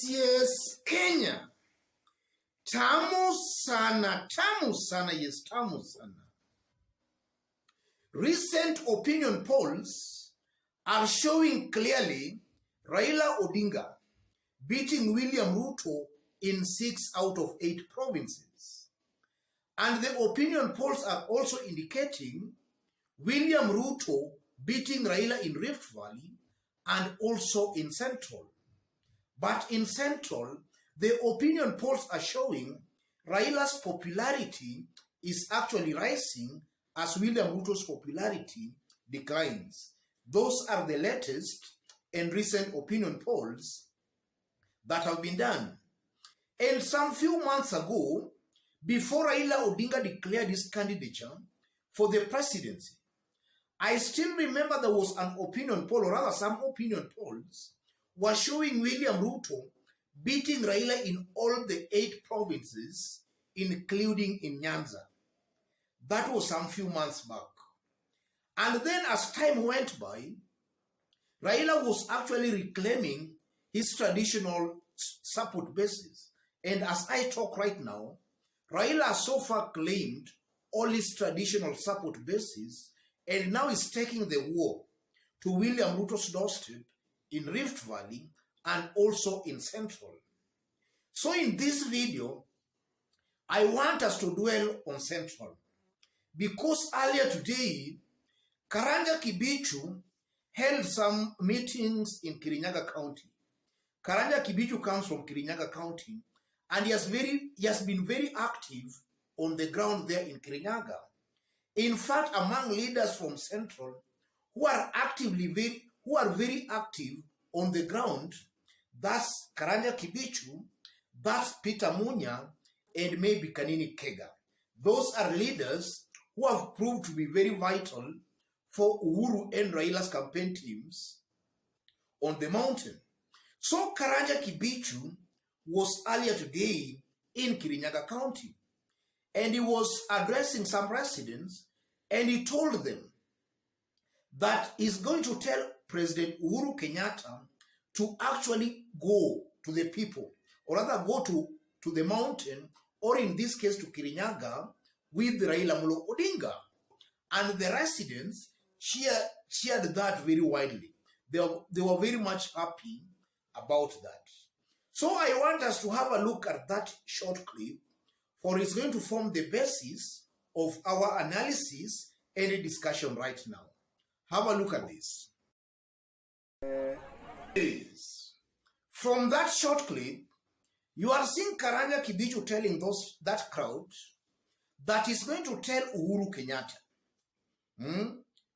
Yes, Kenya. Tamu sana, yes, tamu sana. Recent opinion polls are showing clearly Raila Odinga beating William Ruto in 6 out of 8 provinces. And the opinion polls are also indicating William Ruto beating Raila in Rift Valley and also in Central. But in Central, the opinion polls are showing Raila's popularity is actually rising as William Ruto's popularity declines. Those are the latest and recent opinion polls that have been done. And some few months ago, before Raila Odinga declared his candidature for the presidency, I still remember there was an opinion poll, or rather some opinion polls, were showing William Ruto beating Raila in all the 8 provinces, including in Nyanza. That was some few months back. And then as time went by, Raila was actually reclaiming his traditional support bases. And as I talk right now, Raila so far claimed all his traditional support bases and now is taking the war to William Ruto's doorstep in Rift Valley and also in Central. So in this video, I want us to dwell on Central because earlier today, Karanja Kibicho held some meetings in Kirinyaga County. Karanja Kibicho comes from Kirinyaga County and he has been very active on the ground there in Kirinyaga. In fact, among leaders from Central who are very active on the ground, that's Karanja Kibicho, that's Peter Munya, and maybe Kanini Kega. Those are leaders who have proved to be very vital for Uhuru and Raila's campaign teams on the mountain. So Karanja Kibicho was earlier today in Kirinyaga County, and he was addressing some residents, and he told them that he's going to tell President Uhuru Kenyatta to actually go to the people, or rather go to the mountain, or in this case to Kirinyaga, with Raila Molo Odinga. And the residents cheered that very widely. They were very much happy about that. So I want us to have a look at that short clip, for it's going to form the basis of our analysis and a discussion right now. Have a look at this. From that short clip, you are seeing Karanja Kibicho telling that crowd that he's going to tell Uhuru Kenyatta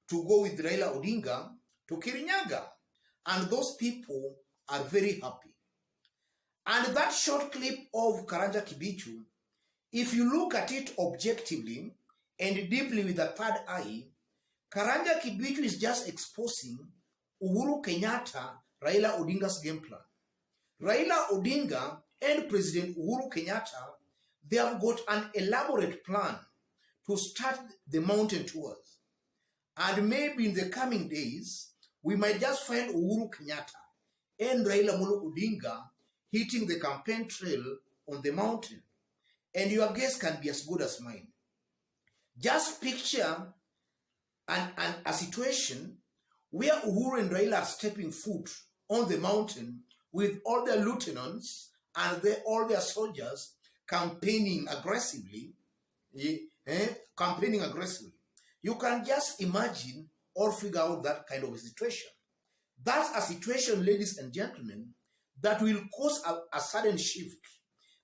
to go with Raila Odinga to Kirinyaga. And those people are very happy. And that short clip of Karanja Kibicho, if you look at it objectively and deeply with a third eye, Karanja Kibicho is just exposing Uhuru Kenyatta, Raila Odinga's game plan. Raila Odinga and President Uhuru Kenyatta, they have got an elaborate plan to start the mountain tours. And maybe in the coming days, we might just find Uhuru Kenyatta and Raila Molo Odinga hitting the campaign trail on the mountain. And your guess can be as good as mine. Just picture a situation where Uhuru and Raila are stepping foot on the mountain with all their lieutenants and all their soldiers campaigning aggressively. You can just imagine or figure out that kind of a situation. That's a situation, ladies and gentlemen, that will cause a sudden shift.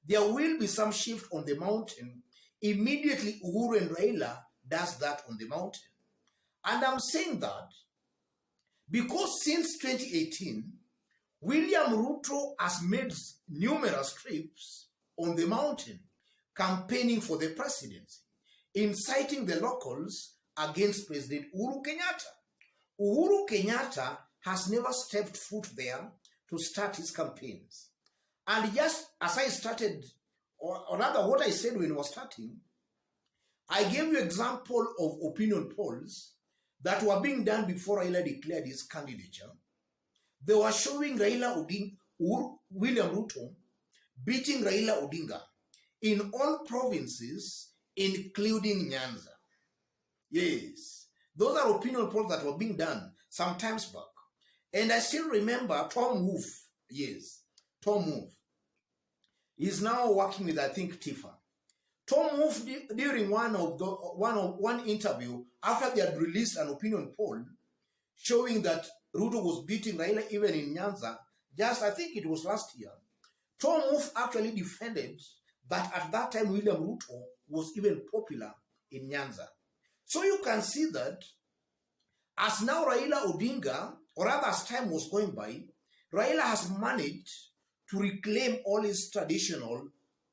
There will be some shift on the mountain. Immediately, Uhuru and Raila does that on the mountain. And I'm saying that because since 2018, William Ruto has made numerous trips on the mountain campaigning for the presidency, inciting the locals against President Uhuru Kenyatta. Uhuru Kenyatta has never stepped foot there to start his campaigns. And just as I started, or rather what I said when I was starting, I gave you example of opinion polls that were being done before Raila declared his candidature. They were showing Raila William Ruto beating Raila Odinga in all provinces, including Nyanza. Yes, those are opinion polls that were being done some times back. And I still remember Tom Wolf. Yes, Tom Wolf. He's now working with, I think, Tifa. Tom Wolf, during one interview, after they had released an opinion poll showing that Ruto was beating Raila even in Nyanza, I think it was last year, Tom Wolf actually defended that at that time William Ruto was even popular in Nyanza. So you can see that as now Raila Odinga, or rather as time was going by, Raila has managed to reclaim all his traditional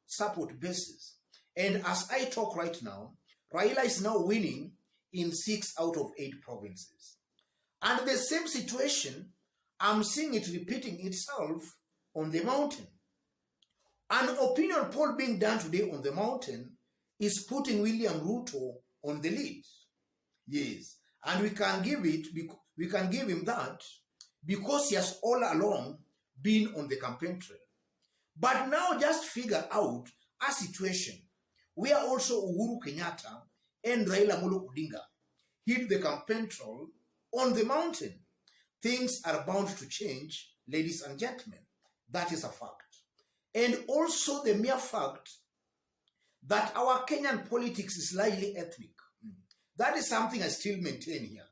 support bases. And as I talk right now, Raila is now winning in 6 out of 8 provinces. And the same situation, I'm seeing it repeating itself on the mountain. An opinion poll being done today on the mountain is putting William Ruto on the lead. Yes, and we can give him that because he has all along been on the campaign trail. But now just figure out a situation where also Uhuru Kenyatta and Raila Odinga hit the campaign trail on the mountain. Things are bound to change, ladies and gentlemen. That is a fact. And also the mere fact that our Kenyan politics is largely ethnic. That is something I still maintain here.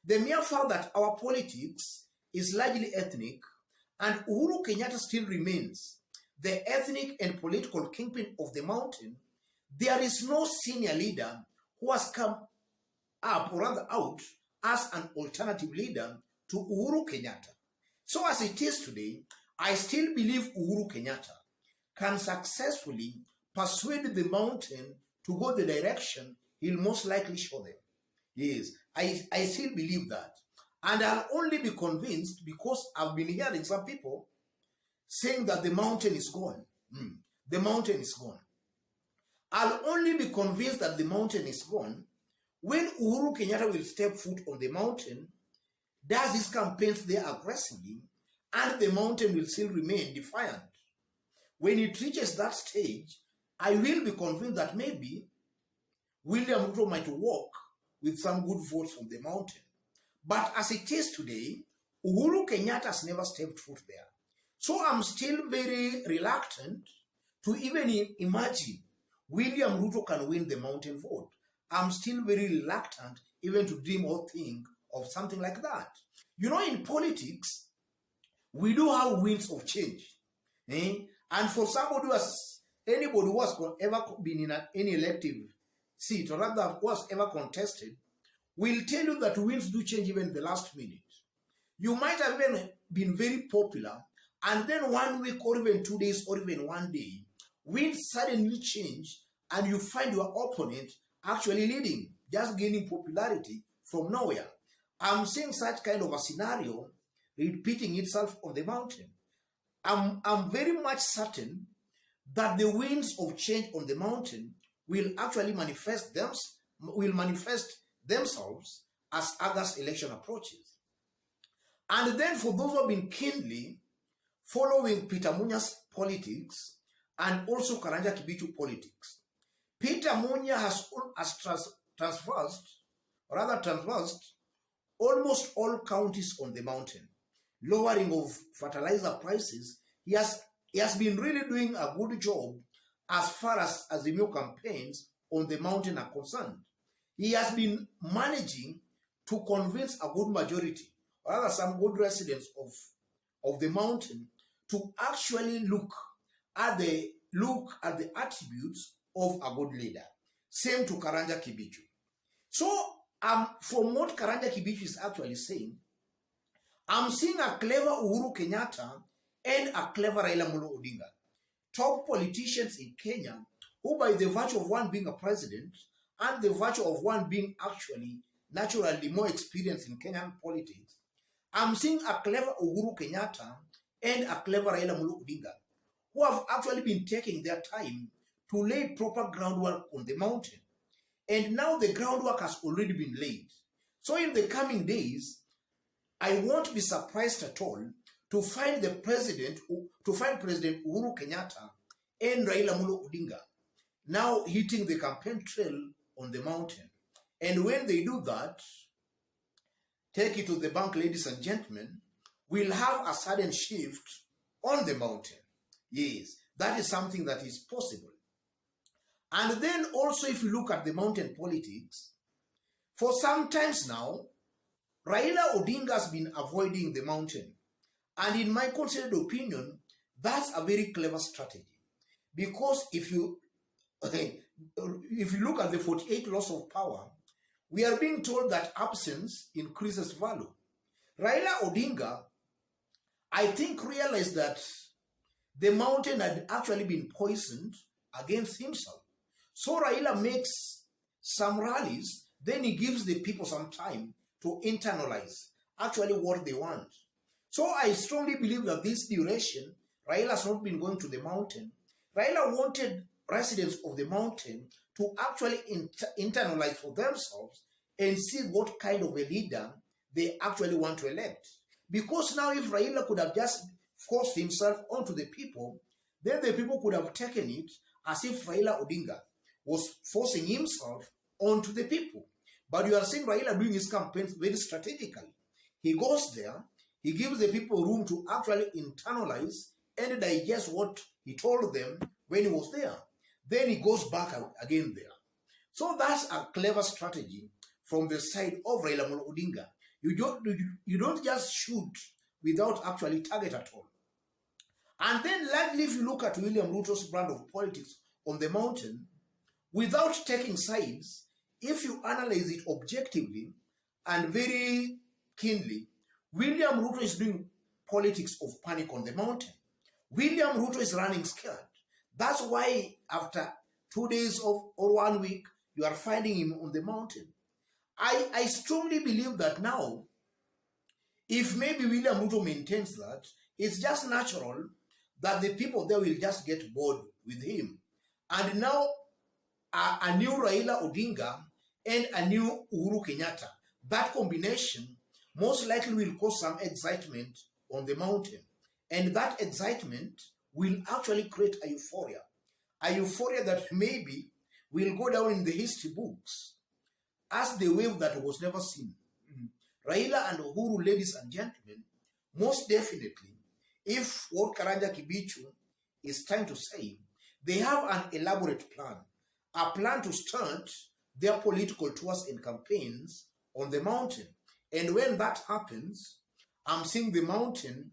The mere fact that our politics is largely ethnic and Uhuru Kenyatta still remains the ethnic and political kingpin of the mountain, there is no senior leader who has come up or rather out as an alternative leader to Uhuru Kenyatta. So as it is today, I still believe Uhuru Kenyatta can successfully persuade the mountain to go the direction he'll most likely show them. Yes, I still believe that. And I'll only be convinced because I've been hearing some people saying that the mountain is gone. The mountain is gone. I'll only be convinced that the mountain is gone when Uhuru Kenyatta will step foot on the mountain, does his campaigns there aggressively, and the mountain will still remain defiant. When it reaches that stage, I will be convinced that maybe William Ruto might walk with some good votes from the mountain. But as it is today, Uhuru Kenyatta has never stepped foot there. So I'm still very reluctant to even imagine William Ruto can win the mountain vote. I'm still very reluctant even to dream or think of something like that. You know, in politics, we do have winds of change. And for anybody who has ever been in any elective seat, or rather who has ever contested, will tell you that winds do change even in the last minute. You might have even been very popular, and then 1 week or even 2 days or even 1 day, winds suddenly change, and you find your opponent actually leading, just gaining popularity from nowhere. I'm seeing such kind of a scenario repeating itself on the mountain. I'm very much certain that the winds of change on the mountain will actually manifest themselves as August election approaches. And then for those who have been keenly following Peter Munya's politics and also Karanja Kibicho politics, Peter Munya has traversed almost all counties on the mountain, lowering of fertilizer prices. He has been really doing a good job as far as the new campaigns on the mountain are concerned. He has been managing to convince a good majority, or rather some good residents of the mountain, to actually look at the attributes of a good leader. Same to Karanja Kibicho. So from what Karanja Kibicho is actually saying, I'm seeing a clever Uhuru Kenyatta and a clever Raila Odinga, top politicians in Kenya, who by the virtue of one being a president and the virtue of one being actually naturally more experienced in Kenyan politics, I'm seeing a clever Uhuru Kenyatta and a clever Raila Odinga, who have actually been taking their time to lay proper groundwork on the mountain. And now the groundwork has already been laid. So in the coming days, I won't be surprised at all to find President Uhuru Kenyatta and Raila Odinga now hitting the campaign trail on the mountain. And when they do that, take it to the bank, ladies and gentlemen, we'll have a sudden shift on the mountain. Yes, that is something that is possible. And then also, if you look at the mountain politics, for some times now, Raila Odinga has been avoiding the mountain. And in my considered opinion, that's a very clever strategy. Because if you look at the 48 laws of power, we are being told that absence increases value. Raila Odinga, I think, realized that the mountain had actually been poisoned against himself. So Raila makes some rallies, then he gives the people some time to internalize actually what they want. So I strongly believe that this duration, Raila has not been going to the mountain. Raila wanted residents of the mountain to actually internalize for themselves and see what kind of a leader they actually want to elect. Because now if Raila could have just forced himself onto the people, then the people could have taken it as if Raila Odinga was forcing himself onto the people. But you are seeing Raila doing his campaigns very strategically. He goes there, he gives the people room to actually internalize and digest what he told them when he was there. Then he goes back again there. So that's a clever strategy from the side of Raila Odinga. You don't just shoot without actually target at all. And then likely if you look at William Ruto's brand of politics on the mountain, without taking sides, if you analyze it objectively and very keenly, William Ruto is doing politics of panic on the mountain. William Ruto is running scared. That's why after 2 days or 1 week, you are finding him on the mountain. I strongly believe that now, if maybe William Ruto maintains that, it's just natural that the people there will just get bored with him. And now, a new Raila Odinga and a new Uhuru Kenyatta, that combination most likely will cause some excitement on the mountain. And that excitement will actually create a euphoria that maybe will go down in the history books as the wave that was never seen. Raila and Uhuru, ladies and gentlemen, most definitely, if what Karanja Kibicho is trying to say, they have an elaborate plan, a plan to start their political tours and campaigns on the mountain. And when that happens, I'm seeing the mountain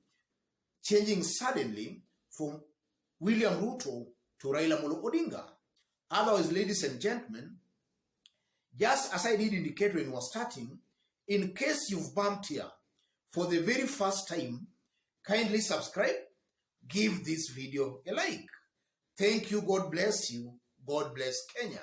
changing suddenly from William Ruto to Raila Odinga. Otherwise, ladies and gentlemen, just as I did indicate when we were starting, in case you've bumped here for the very first time, kindly subscribe, give this video a like. Thank you, God bless you, God bless Kenya.